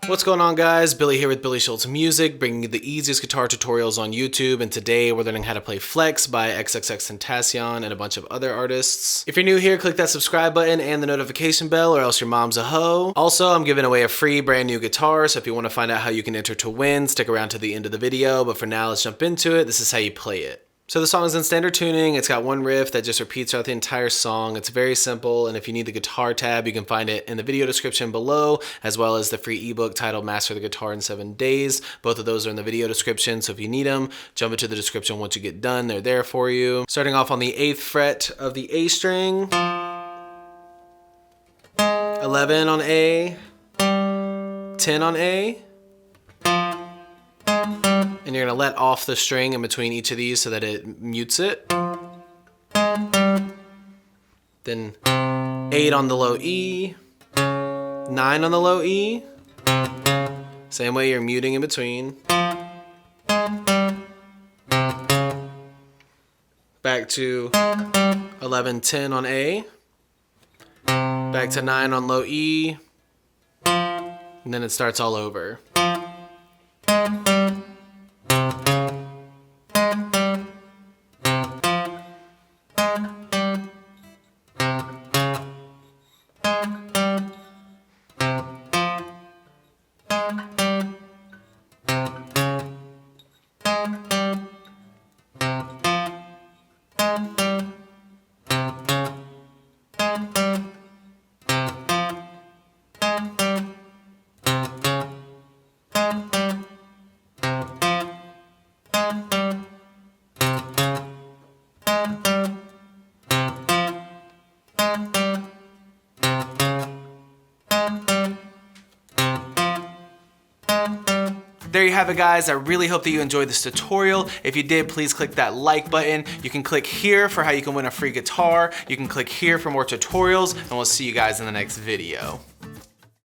What's going on, guys? Billy here with Billy Schultz Music, bringing you the easiest guitar tutorials on YouTube, and today we're learning how to play Flex by XXXTENTACION and a bunch of other artists. If you're new here, click that subscribe button and the notification bell, or else your mom's a hoe. Also, I'm giving away a free brand new guitar, so if you want to find out how you can enter to win, stick around to the end of the video, but for now, let's jump into it. This is how you play it. So the song is in standard tuning. It's got one riff that just repeats throughout the entire song. It's very simple, and if you need the guitar tab, you can find it in the video description below, as well as the free ebook titled Master the Guitar in 7 Days. Both of those are in the video description, so if you need them, jump into the description once you get done. They're there for you. Starting off on the 8th fret of the A string, 11 on A, 10 on A, and you're gonna let off the string in between each of these so that it mutes it. Then 8 on the low E, 9 on the low E. Same way, you're muting in between. Back to 11, 10 on A. Back to 9 on low E. And then it starts all over. There you have it, guys. I really hope that you enjoyed this tutorial. If you did, please click that like button. You can click here for how you can win a free guitar. You can click here for more tutorials, and we'll see you guys in the next video.